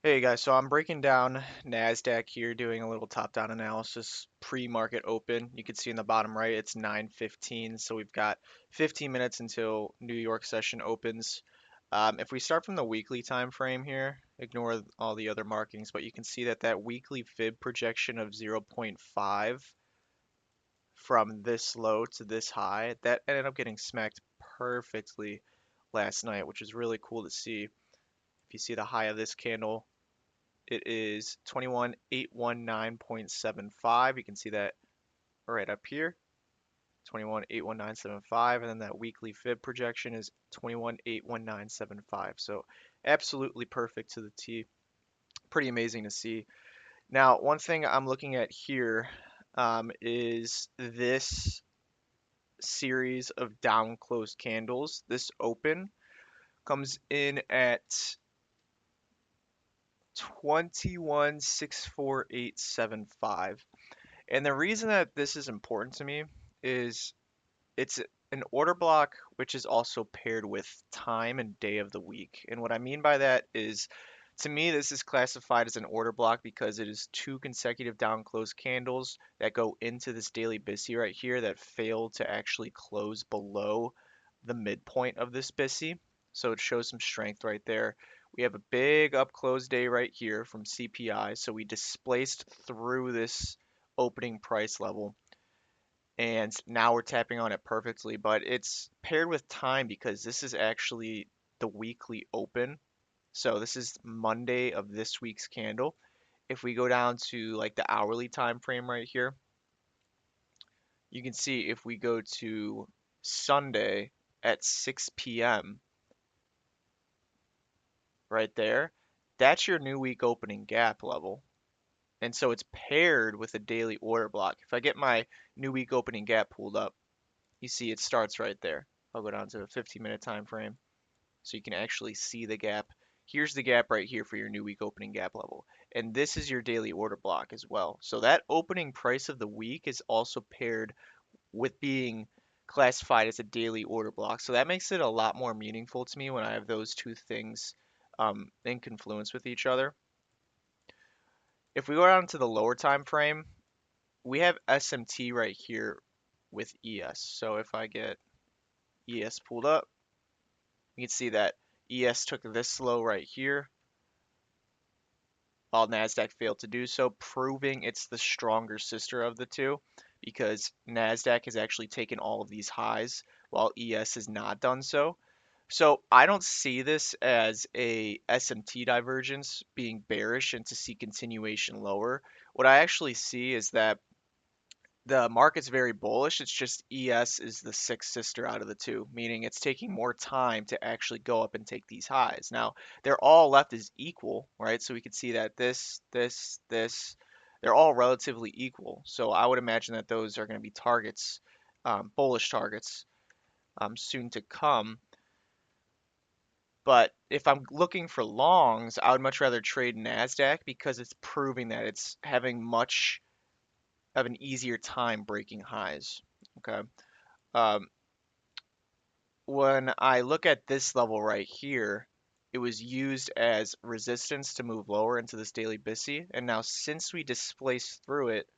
Hey guys, so I'm breaking down NASDAQ here, doing a little top-down analysis pre-market open. You can see in the bottom right, it's 9:15, so we've got 15 minutes until New York session opens. If we start from the weekly time frame here, ignore all the other markings, but you can see that that weekly fib projection of zero point 0.5 from this low to this high, that ended up getting smacked perfectly last night, which is really cool to see. If you see the high of this candle, it is 21,819.75. You can see that right up here, 21,819.75, and then that weekly fib projection is 21,819.75. So absolutely perfect to the T. Pretty amazing to see. Now, one thing I'm looking at here is this series of down closed candles. This open comes in at 21,648.75. And the reason that this is important to me is it's an order block which is also paired with time and day of the week. And what I mean by that is, to me, this is classified as an order block because it is two consecutive down close candles that go into this daily BISI right here that fail to actually close below the midpoint of this BISI. So it shows some strength right there. We have a big up close day right here from CPI. So we displaced through this opening price level, and now we're tapping on it perfectly, but it's paired with time because this is actually the weekly open. So this is Monday of this week's candle. If we go down to like the hourly time frame right here, you can see if we go to Sunday at 6 p.m. right there, that's your new week opening gap level. And so it's paired with a daily order block. If I get my new week opening gap pulled up, you see it starts right there. I'll go down to a 15-minute time frame so you can actually see the gap. Here's the gap right here for your new week opening gap level. And this is your daily order block as well. So that opening price of the week is also paired with being classified as a daily order block. So that makes it a lot more meaningful to me when I have those two things in confluence with each other. If we go down to the lower time frame, we have SMT right here with ES. So if I get ES pulled up, you can see that ES took this low right here, while NASDAQ failed to do so, proving it's the stronger sister of the two because NASDAQ has actually taken all of these highs while ES has not done so. So I don't see this as a SMT divergence being bearish and to see continuation lower. What I actually see is that the market's very bullish. It's just ES is the sixth sister out of the two, meaning it's taking more time to actually go up and take these highs. Now, they're all left as equal, right? So we can see that this, they're all relatively equal. So I would imagine that those are going to be targets, bullish targets, soon to come. But if I'm looking for longs, I would much rather trade NASDAQ because it's proving that it's having much of an easier time breaking highs. Okay. Um, when I look at this level right here, it was used as resistance to move lower into this daily BISI. And now since we displaced through it,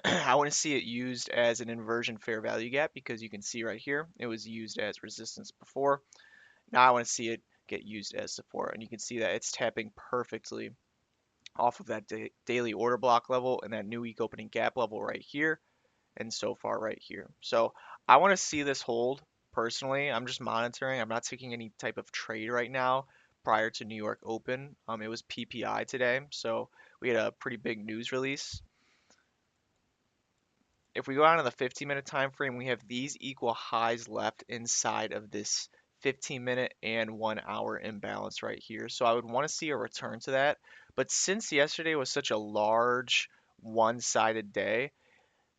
I want to see it used as an inversion fair value gap because you can see right here, it was used as resistance before. Now I want to see it get used as support. And you can see that it's tapping perfectly off of that daily order block level and that new week opening gap level right here, and so far right here. So I want to see this hold personally. I'm just monitoring. I'm not taking any type of trade right now prior to New York Open. It was PPI today, so we had a pretty big news release. If we go on to the 15-minute time frame, we have these equal highs left inside of this 15-minute and 1 hour imbalance right here. So I would want to see a return to that. But since yesterday was such a large one-sided day,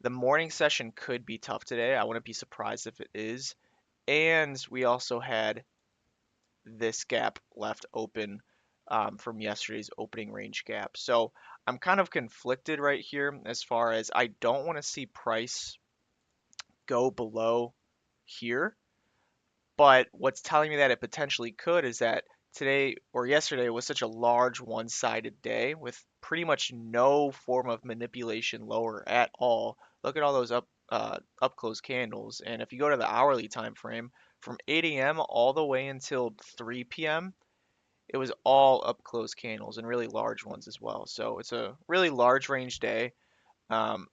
the morning session could be tough today. I wouldn't be surprised if it is. And we also had this gap left open from yesterday's opening range gap. So I'm kind of conflicted right here as far as I don't want to see price go below here. But what's telling me that it potentially could is that today or yesterday was such a large one-sided day with pretty much no form of manipulation lower at all. Look at all those up close candles, and if you go to the hourly time frame from 8 a.m. all the way until 3 p.m., it was all up close candles and really large ones as well. So it's a really large range day. Um,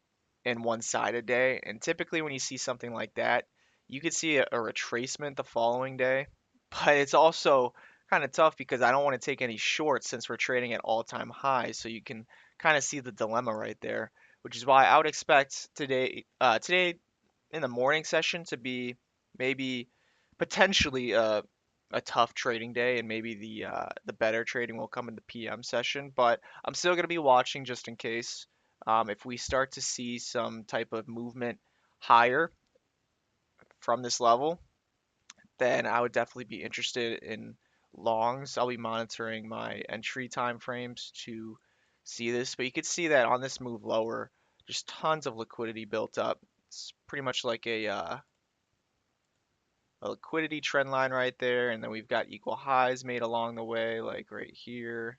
and one-sided day. And typically, when you see something like that, you could see a retracement the following day. But it's also kind of tough because I don't want to take any shorts since we're trading at all-time highs. So you can kind of see the dilemma right there, which is why I would expect today in the morning session to be maybe potentially a tough trading day, and maybe the better trading will come in the PM session. But I'm still going to be watching just in case. If we start to see some type of movement higher from this level, then I would definitely be interested in longs. I'll be monitoring my entry time frames to see this, but you could see that on this move lower, just tons of liquidity built up. It's pretty much like a liquidity trend line right there, and then we've got equal highs made along the way, like right here.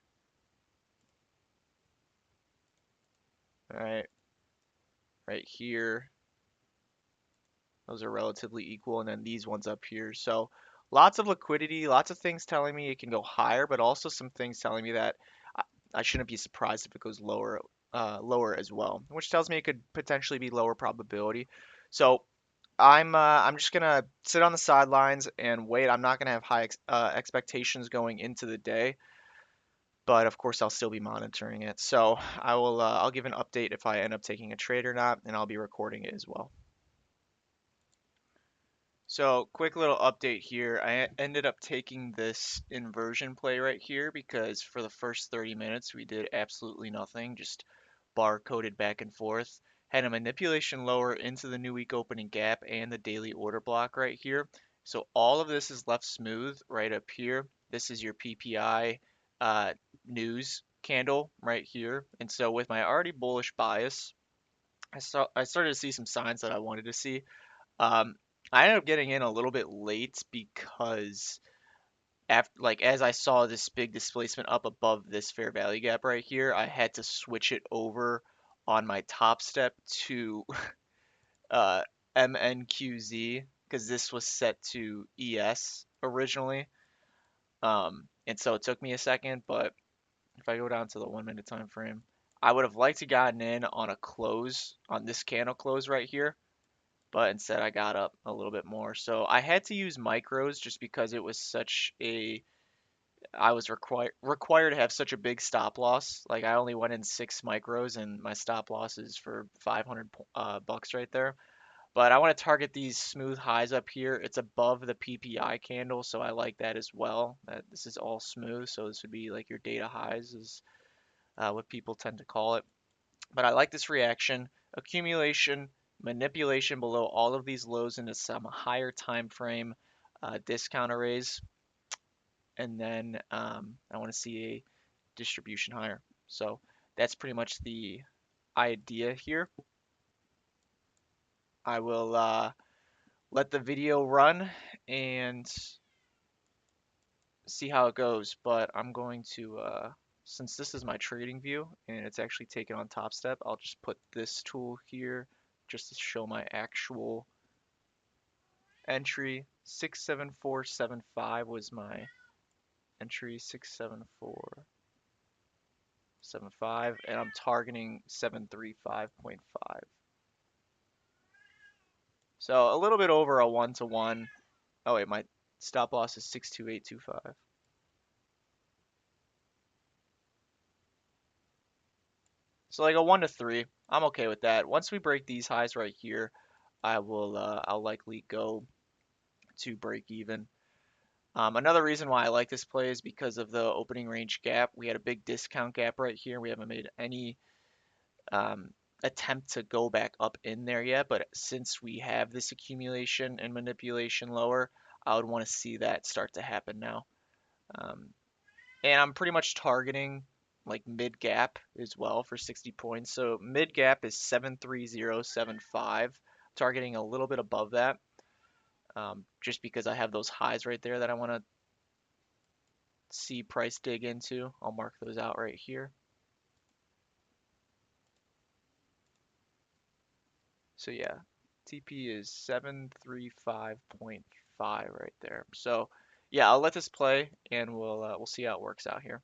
All right, right here. Those are relatively equal, and then these ones up here. So lots of liquidity, lots of things telling me it can go higher, but also some things telling me that I, I shouldn't be surprised if it goes lower as well, which tells me it could potentially be lower probability. So I'm just gonna sit on the sidelines and wait. I'm not gonna have high expectations going into the day, but of course I'll still be monitoring it. So I'll give an update if I end up taking a trade or not, and I'll be recording it as well. So, quick little update here. I ended up taking this inversion play right here because for the first 30 minutes we did absolutely nothing, just bar coded back and forth. Had a manipulation lower into the new week opening gap and the daily order block right here. So all of this is left smooth right up here. This is your PPI news candle right here. And so with my already bullish bias, I started to see some signs that I wanted to see. um, I ended up getting in a little bit late because after, like, as I saw this big displacement up above this fair value gap right here, I had to switch it over on my top step to uh, MNQZ because this was set to ES originally. And so it took me a second, but if I go down to the 1 minute time frame, I would have liked to gotten in on a close on this candle close right here, but instead I got up a little bit more. So I had to use micros just because it was such a I was required to have such a big stop loss. Like I only went in 6 micros, and my stop loss is for 500 bucks right there. But I want to target these smooth highs up here. It's above the PPI candle, so I like that as well. That this is all smooth, so this would be like your data highs is what people tend to call it. But I like this reaction, accumulation, manipulation below all of these lows into some higher time frame discount arrays, and then I want to see a distribution higher. So that's pretty much the idea here. I will let the video run and see how it goes, but I'm going to since this is my trading view and it's actually taken on Top Step, I'll just put this tool here just to show my actual entry. 67475 was my entry, 67475, and I'm targeting 735.5. So a little bit over a 1-to-1. Oh wait, my stop loss is 62825. So like a 1 to 3, I'm okay with that. Once we break these highs right here, I'll likely go to break even. Another reason why I like this play is because of the opening range gap. We had a big discount gap right here. We haven't made any um, attempt to go back up in there yet, but since we have this accumulation and manipulation lower, I would want to see that start to happen now. Um, and I'm pretty much targeting like mid gap as well for 60 points. So mid gap is 73075, targeting a little bit above that, just because I have those highs right there that I want to see price dig into. I'll mark those out right here. So yeah, TP is 735.5 right there. So yeah, I'll let this play and we'll see how it works out here.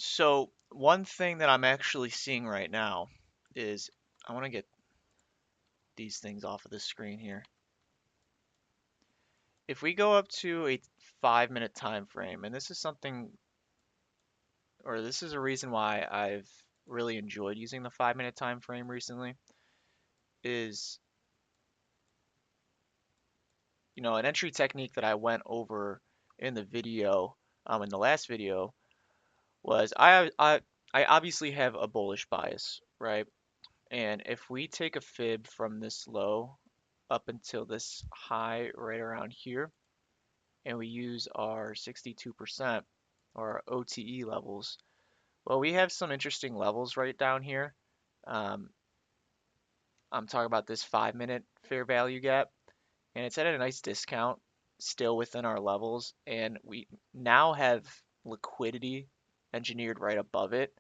So one thing that I'm actually seeing right now is I want to get these things off of the screen here. If we go up to a 5 minute time frame, and this is something, or this is a reason why I've really enjoyed using the 5 minute time frame recently, is an entry technique that I went over in the video, in the last video, was I obviously have a bullish bias, right? And if we take a fib from this low up until this high right around here, and we use our 62% or our OTE levels, well, we have some interesting levels right down here. Um, I'm talking about this 5 minute fair value gap, and it's at a nice discount, still within our levels, and we now have liquidity engineered right above it.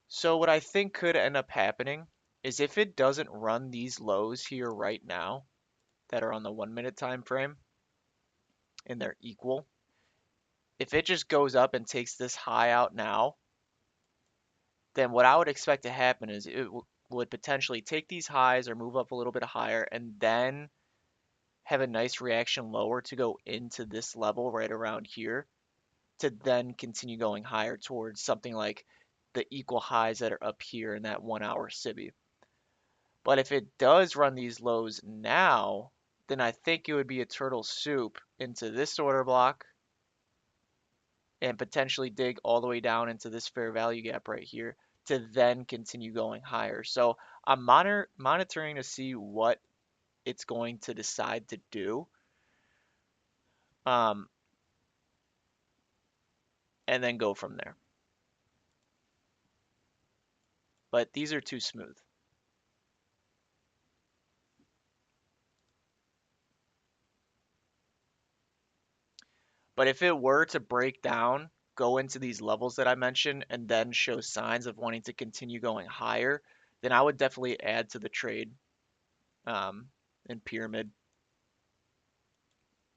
So what I think could end up happening is if it doesn't run these lows here right now that are on the 1 minute time frame and they're equal, if it just goes up and takes this high out now, then what I would expect to happen is it would potentially take these highs or move up a little bit higher and then have a nice reaction lower to go into this level right around here to then continue going higher towards something like the equal highs that are up here in that 1 hour SIBI. But if it does run these lows now, then I think it would be a turtle soup into this order block and potentially dig all the way down into this fair value gap right here to then continue going higher. So I'm monitoring to see what it's going to decide to do, um, and then go from there. But these are too smooth. But if it were to break down, go into these levels that I mentioned, and then show signs of wanting to continue going higher, then I would definitely add to the trade um, in pyramid.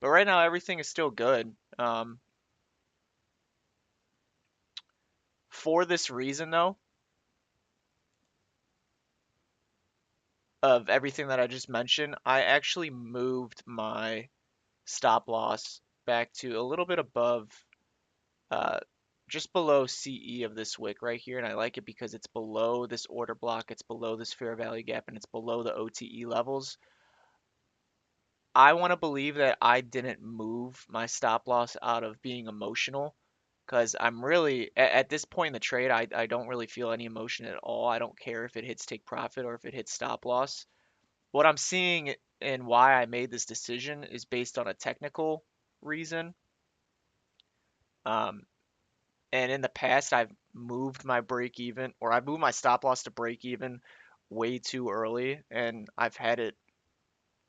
But right now, everything is still good. For this reason, though, of everything that I just mentioned, I actually moved my stop loss back to a little bit above, uh, just below CE of this wick right here. And I like it because it's below this order block, it's below this fair value gap, and it's below the OTE levels. I want to believe that I didn't move my stop loss out of being emotional because I'm really, at this point in the trade, I don't really feel any emotion at all. I don't care if it hits take profit or if it hits stop loss. What I'm seeing and why I made this decision is based on a technical reason. Um, and in the past, I've moved my break even, or I've moved my stop loss to break even way too early, and I've had it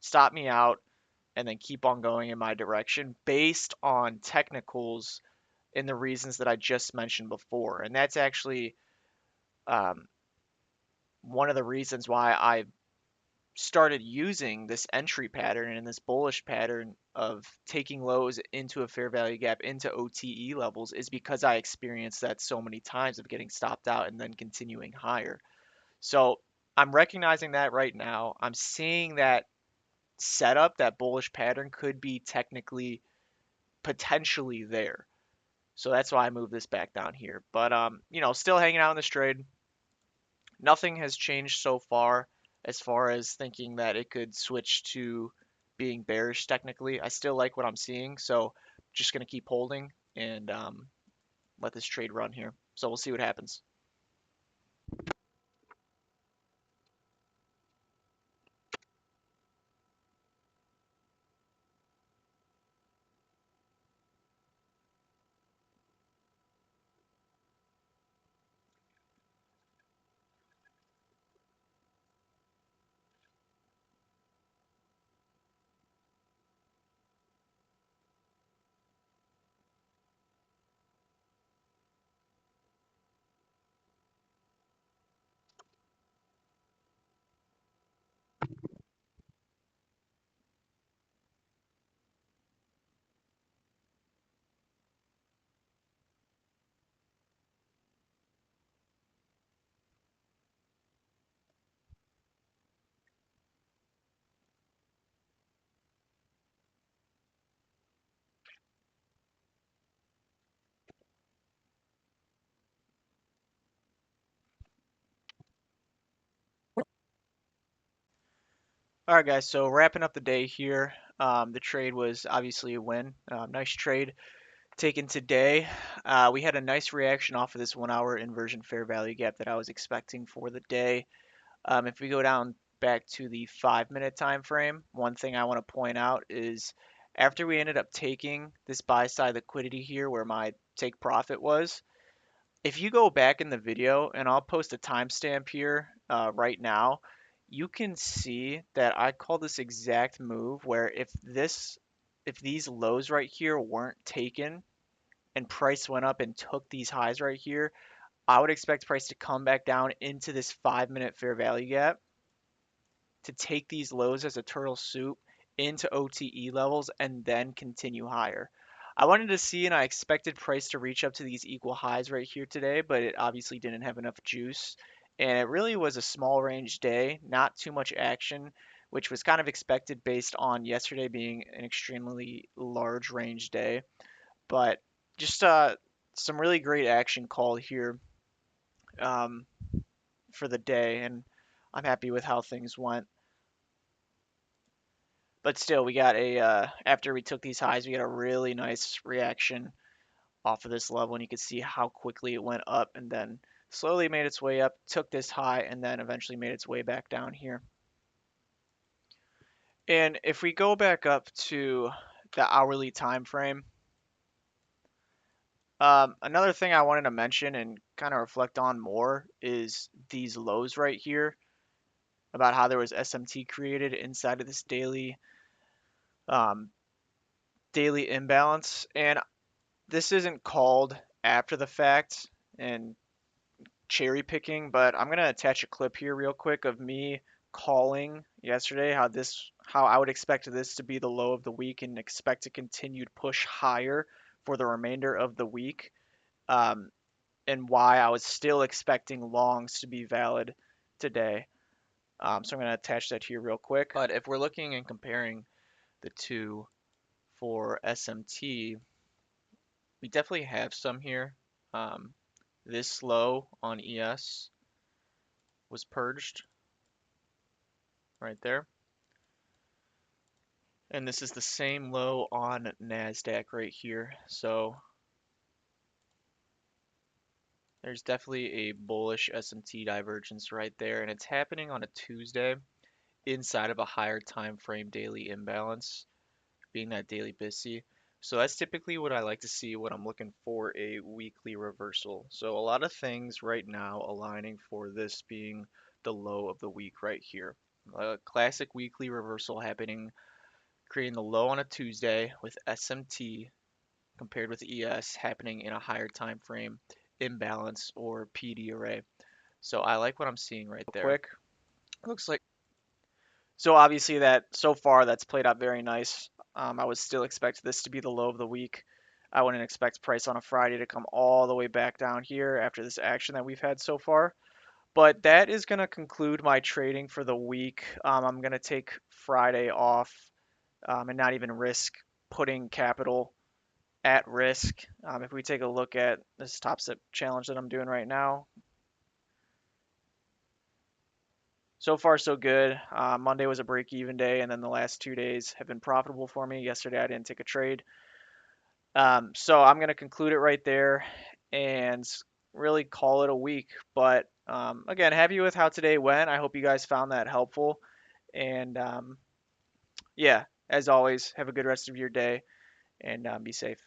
stop me out and then keep on going in my direction based on technicals and the reasons that I just mentioned before. And that's actually um, one of the reasons why I started using this entry pattern and this bullish pattern of taking lows into a fair value gap into OTE levels is because I experienced that so many times of getting stopped out and then continuing higher. So I'm recognizing that right now. I'm seeing that setup, that bullish pattern could be technically potentially there. So that's why I moved this back down here. But still hanging out in this trade. Nothing has changed so far as thinking that it could switch to being bearish technically. I still like what I'm seeing, so just going to keep holding and let this trade run here. So we'll see what happens. All right, guys. So wrapping up the day here. The trade was obviously a win. Nice trade taken today. We had a nice reaction off of this 1 hour inversion fair value gap that I was expecting for the day. If we go down back to the 5 minute time frame, one thing I want to point out is after we ended up taking this buy side liquidity here where my take profit was, if you go back in the video, and I'll post a timestamp here right now, you can see that I call this exact move where if these lows right here weren't taken and price went up and took these highs right here, I would expect price to come back down into this 5 minute fair value gap to take these lows as a turtle soup into OTE levels and then continue higher. I wanted to see and I expected price to reach up to these equal highs right here today, but it obviously didn't have enough juice. And it really was a small range day, not too much action, which was kind of expected based on yesterday being an extremely large range day. But just some really great action call here um, for the day, and I'm happy with how things went. But still, we got after we took these highs, we got a really nice reaction off of this level, and you can see how quickly it went up and then slowly made its way up, took this high, and then eventually made its way back down here. And if we go back up to the hourly time frame, another thing I wanted to mention and kind of reflect on more is these lows right here about how there was SMT created inside of this um, daily imbalance. And this isn't called after the fact and cherry picking, but I'm gonna attach a clip here real quick of me calling yesterday how I would expect this to be the low of the week and expect a continued push higher for the remainder of the week, um, and why I was still expecting longs to be valid today. So I'm gonna attach that here real quick. But if we're looking and comparing the two for SMT, we definitely have some here. Um, this low on ES was purged right there. And this is the same low on NASDAQ right here. So there's definitely a bullish SMT divergence right there. And it's happening on a Tuesday. inside of a higher time frame daily imbalance, being that daily busy. So that's typically what I like to see when I'm looking for a weekly reversal. So a lot of things right now aligning for this being the low of the week right here. A classic weekly reversal happening, creating the low on a Tuesday with SMT compared with ES happening in a higher time frame imbalance or PD array. So I like what I'm seeing right there. Quick, looks like so obviously that so far that's played out very nice. I would still expect this to be the low of the week. I wouldn't expect price on a Friday to come all the way back down here after this action that we've had so far. But that is going to conclude my trading for the week. I'm going to take Friday off and not even risk putting capital at risk. If we take a look at this top step challenge that I'm doing right now, so far so good. Monday was a break even day, and then the last 2 days have been profitable for me. Yesterday I didn't take a trade. So I'm going to conclude it right there and really call it a week. But again, happy with how today went. I hope you guys found that helpful. And yeah, as always, have a good rest of your day and be safe.